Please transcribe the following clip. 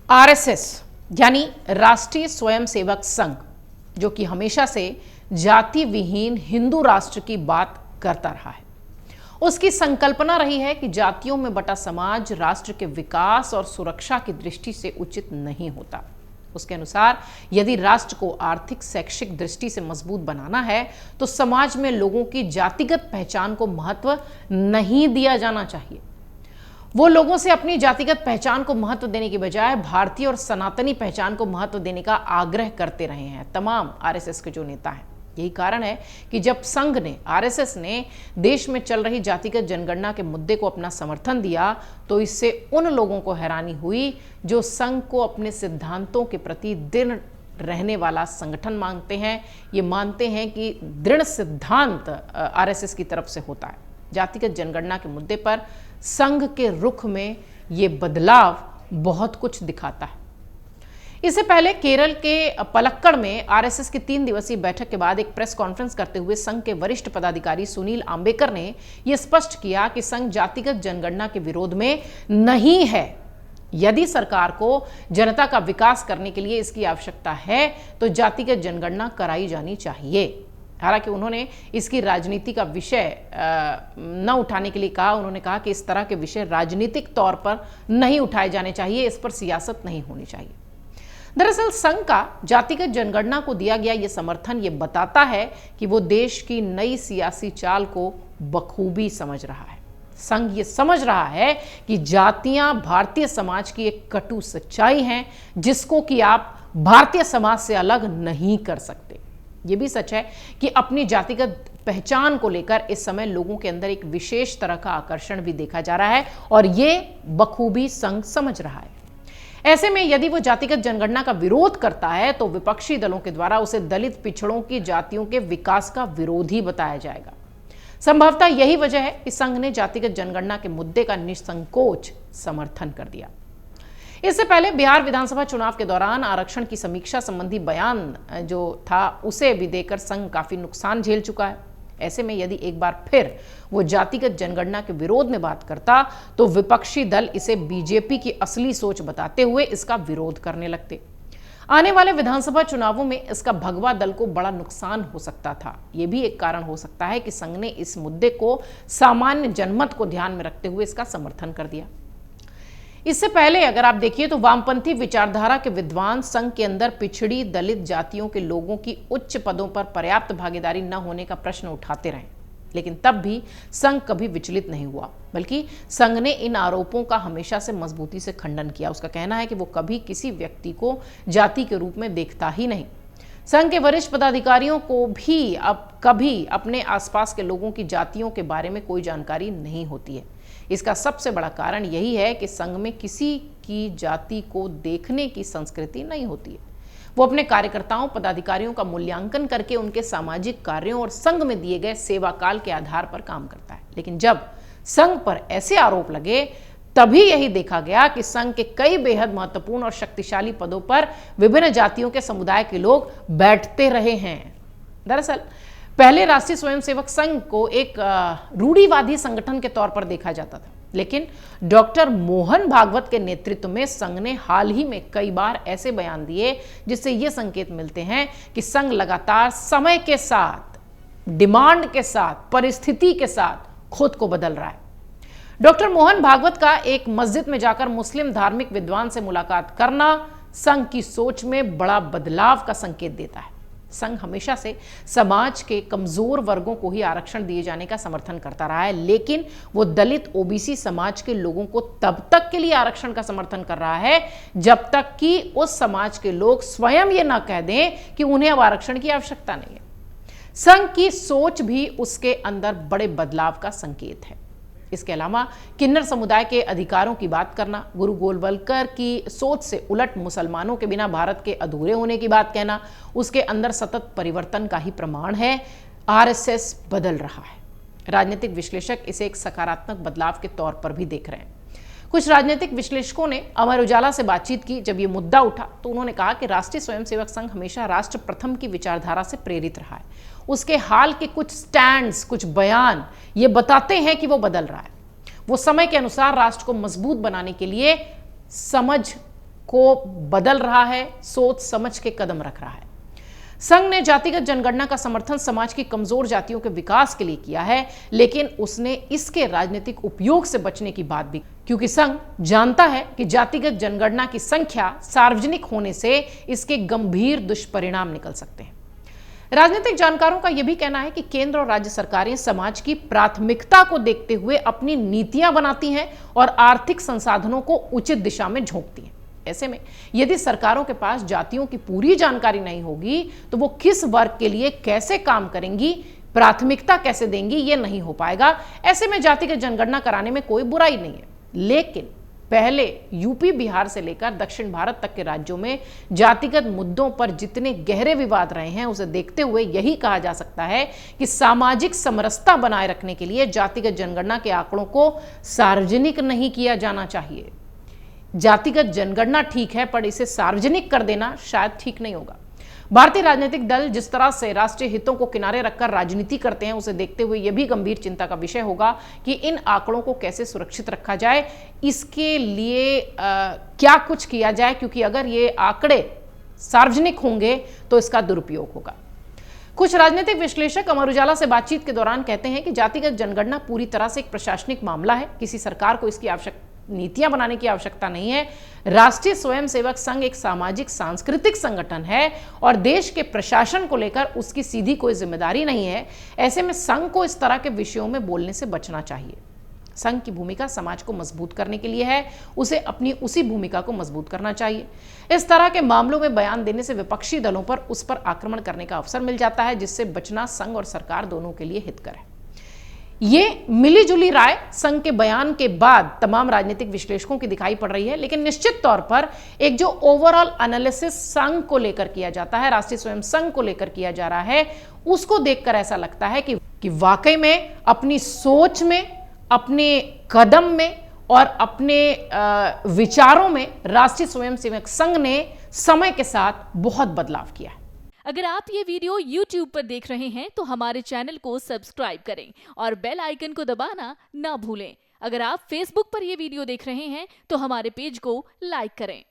RSS यानी राष्ट्रीय स्वयंसेवक संघ, जो कि हमेशा से जाति विहीन हिंदू राष्ट्र की बात करता रहा है, उसकी संकल्पना रही है कि जातियों में बटा समाज राष्ट्र के विकास और सुरक्षा की दृष्टि से उचित नहीं होता। उसके अनुसार यदि राष्ट्र को आर्थिक शैक्षिक दृष्टि से मजबूत बनाना है तो समाज में लोगों की जातिगत पहचान को महत्व नहीं दिया जाना चाहिए। वो लोगों से अपनी जातिगत पहचान को महत्व देने की बजाय भारतीय और सनातनी पहचान को महत्व देने का आग्रह करते रहे हैं तमाम आरएसएस के जो नेता हैं। यही कारण है कि जब संघ ने आरएसएस ने देश में चल रही जातिगत जनगणना के मुद्दे को अपना समर्थन दिया तो इससे उन लोगों को हैरानी हुई जो संघ को अपने सिद्धांतों के प्रति दृढ़ रहने वाला संगठन मानते हैं। ये मानते हैं कि दृढ़ सिद्धांत आरएसएस की तरफ से होता है। जातिगत जनगणना के मुद्दे पर संघ के रुख में ये बदलाव बहुत कुछ दिखाता है। इससे पहले केरल के पलक्कड़ में आरएसएस की 3 दिवसीय बैठक के बाद एक प्रेस कॉन्फ्रेंस करते हुए संघ के वरिष्ठ पदाधिकारी सुनील आम्बेकर ने यह स्पष्ट किया कि संघ जातिगत जनगणना के विरोध में नहीं है। यदि सरकार को जनता का विकास करने के लिए इसकी आवश्यकता है तो जातिगत जनगणना कराई जानी चाहिए। हालांकि उन्होंने इसकी राजनीति का विषय न उठाने के लिए कहा। उन्होंने कहा कि इस तरह के विषय राजनीतिक तौर पर नहीं उठाए जाने चाहिए, इस पर सियासत नहीं होनी चाहिए। दरअसल संघ का जातिगत जनगणना को दिया गया यह समर्थन ये बताता है कि वो देश की नई सियासी चाल को बखूबी समझ रहा है। संघ ये समझ रहा है कि जातियां भारतीय समाज की एक कटु सच्चाई हैं जिसको कि आप भारतीय समाज से अलग नहीं कर सकते। ये भी सच है कि अपनी जातिगत पहचान को लेकर इस समय लोगों के अंदर एक विशेष तरह का आकर्षण भी देखा जा रहा है और ये बखूबी संघ समझ रहा है। ऐसे में यदि वो जातिगत जनगणना का विरोध करता है तो विपक्षी दलों के द्वारा उसे दलित पिछड़ों की जातियों के विकास का विरोधी बताया जाएगा। संभवतः यही वजह है कि संघ ने जातिगत जनगणना के मुद्दे का निसंकोच समर्थन कर दिया। इससे पहले बिहार विधानसभा चुनाव के दौरान आरक्षण की समीक्षा संबंधी बयान जो था उसे भी देकर संघ काफी नुकसान झेल चुका है। ऐसे में यदि एक बार फिर वो जातिगत जनगणना के विरोध में बात करता तो विपक्षी दल इसे बीजेपी की असली सोच बताते हुए इसका विरोध करने लगते। आने वाले विधानसभा चुनावों में इसका भगवा दल को बड़ा नुकसान हो सकता था। यह भी एक कारण हो सकता है कि संघ ने इस मुद्दे को सामान्य जनमत को ध्यान में रखते हुए इसका समर्थन कर दिया। इससे पहले अगर आप देखिए तो वामपंथी विचारधारा के विद्वान संघ के अंदर पिछड़ी दलित जातियों के लोगों की उच्च पदों पर पर्याप्त भागीदारी न होने का प्रश्न उठाते रहे, लेकिन तब भी संघ कभी विचलित नहीं हुआ, बल्कि संघ ने इन आरोपों का हमेशा से मजबूती से खंडन किया। उसका कहना है कि वो कभी किसी व्यक्ति को जाति के रूप में देखता ही नहीं। संघ के वरिष्ठ पदाधिकारियों को भी अब कभी अपने आसपास के लोगों की जातियों के बारे में कोई जानकारी नहीं होती है। इसका सबसे बड़ा कारण यही है कि संघ में किसी की जाति को देखने की संस्कृति नहीं होती है। वो अपने कार्यकर्ताओं पदाधिकारियों का मूल्यांकन करके उनके सामाजिक कार्यों और संघ में दिए गए सेवा काल के आधार पर काम करता है। लेकिन जब संघ पर ऐसे आरोप लगे तभी यही देखा गया कि संघ के कई बेहद महत्वपूर्ण और शक्तिशाली पदों पर विभिन्न जातियों के समुदाय के लोग बैठते रहे हैं। दरअसल पहले राष्ट्रीय स्वयंसेवक संघ को एक रूढ़िवादी संगठन के तौर पर देखा जाता था, लेकिन डॉक्टर मोहन भागवत के नेतृत्व में संघ ने हाल ही में कई बार ऐसे बयान दिए जिससे ये संकेत मिलते हैं कि संघ लगातार समय के साथ, डिमांड के साथ, परिस्थिति के साथ खुद को बदल रहा है। डॉक्टर मोहन भागवत का एक मस्जिद में जाकर मुस्लिम धार्मिक विद्वान से मुलाकात करना संघ की सोच में बड़ा बदलाव का संकेत देता है। संघ हमेशा से समाज के कमजोर वर्गों को ही आरक्षण दिए जाने का समर्थन करता रहा है, लेकिन वो दलित ओबीसी समाज के लोगों को तब तक के लिए आरक्षण का समर्थन कर रहा है जब तक कि उस समाज के लोग स्वयं ये ना कह दें कि उन्हें अब आरक्षण की आवश्यकता नहीं है। संघ की सोच भी उसके अंदर बड़े बदलाव का संकेत है। इसके अलावा किन्नर समुदाय के अधिकारों की बात करना, गुरु गोलवलकर की सोच से उलट मुसलमानों के बिना भारत के अधूरे होने की बात कहना उसके अंदर सतत परिवर्तन का ही प्रमाण है। आरएसएस बदल रहा है। राजनीतिक विश्लेषक इसे एक सकारात्मक बदलाव के तौर पर भी देख रहे हैं। कुछ राजनीतिक विश्लेषकों ने अमर उजाला से बातचीत की। जब ये मुद्दा उठा तो उन्होंने कहा कि राष्ट्रीय स्वयंसेवक संघ हमेशा राष्ट्र प्रथम की विचारधारा से प्रेरित रहा है। उसके हाल के कुछ स्टैंड्स, कुछ बयान ये बताते हैं कि वो बदल रहा है। वो समय के अनुसार राष्ट्र को मजबूत बनाने के लिए समझ को बदल रहा है, सोच समझ के कदम रख रहा है। संघ ने जातिगत जनगणना का समर्थन समाज की कमजोर जातियों के विकास के लिए किया है, लेकिन उसने इसके राजनीतिक उपयोग से बचने की बात भी, क्योंकि संघ जानता है कि जातिगत जनगणना की संख्या सार्वजनिक होने से इसके गंभीर दुष्परिणाम निकल सकते हैं। राजनीतिक जानकारों का यह भी कहना है कि केंद्र और राज्य सरकारें समाज की प्राथमिकता को देखते हुए अपनी नीतियां बनाती हैं और आर्थिक संसाधनों को उचित दिशा में झोंकती हैं। ऐसे में यदि सरकारों के पास जातियों की पूरी जानकारी नहीं होगी तो वो किस वर्ग के लिए कैसे काम करेंगी, प्राथमिकता कैसे देंगी, ये नहीं हो पाएगा। ऐसे में जातिगत जनगणना कराने में कोई बुराई नहीं है, लेकिन पहले यूपी, बिहार से लेकर दक्षिण भारत तक के राज्यों में जातिगत मुद्दों पर जितने गहरे विवाद रहे हैं, उसे देखते हुए यही कहा जा सकता है कि सामाजिक समरसता बनाए रखने के लिए जातिगत जनगणना के आंकड़ों को सार्वजनिक नहीं किया जाना चाहिए। जातिगत जनगणना ठीक है, पर इसे सार्वजनिक कर देना शायद ठीक नहीं होगा। भारतीय राजनीतिक दल जिस तरह से राष्ट्रीय हितों को किनारे रखकर राजनीति करते हैं, उसे देखते हुए यह भी गंभीर चिंता का विषय होगा कि इन आंकड़ों को कैसे सुरक्षित रखा जाए, इसके लिए क्या कुछ किया जाए, क्योंकि अगर ये आंकड़े सार्वजनिक होंगे तो इसका दुरुपयोग होगा। कुछ राजनीतिक विश्लेषक अमर उजाला से बातचीत के दौरान कहते हैं कि जातिगत जनगणना पूरी तरह से एक प्रशासनिक मामला है, किसी सरकार को इसकी नीतियां बनाने की आवश्यकता नहीं है। राष्ट्रीय स्वयंसेवक संघ एक सामाजिक सांस्कृतिक संगठन है और देश के प्रशासन को लेकर उसकी सीधी कोई जिम्मेदारी नहीं है। ऐसे में संघ को इस तरह के विषयों में बोलने से बचना चाहिए। संघ की भूमिका समाज को मजबूत करने के लिए है, उसे अपनी उसी भूमिका को मजबूत करना चाहिए। इस तरह के मामलों में बयान देने से विपक्षी दलों पर उस पर आक्रमण करने का अवसर मिल जाता है, जिससे बचना संघ और सरकार दोनों के लिए हितकर है। ये मिलीजुली राय संघ के बयान के बाद तमाम राजनीतिक विश्लेषकों की दिखाई पड़ रही है, लेकिन निश्चित तौर पर एक जो ओवरऑल एनालिसिस संघ को लेकर किया जाता है, राष्ट्रीय स्वयं संघ को लेकर किया जा रहा है, उसको देखकर ऐसा लगता है कि वाकई में अपनी सोच में, अपने कदम में और अपने विचारों में राष्ट्रीय स्वयंसेवक संघ ने समय के साथ बहुत बदलाव किया है। अगर आप ये वीडियो YouTube पर देख रहे हैं तो हमारे चैनल को सब्सक्राइब करें और बेल आइकन को दबाना ना भूलें। अगर आप Facebook पर ये वीडियो देख रहे हैं तो हमारे पेज को लाइक करें।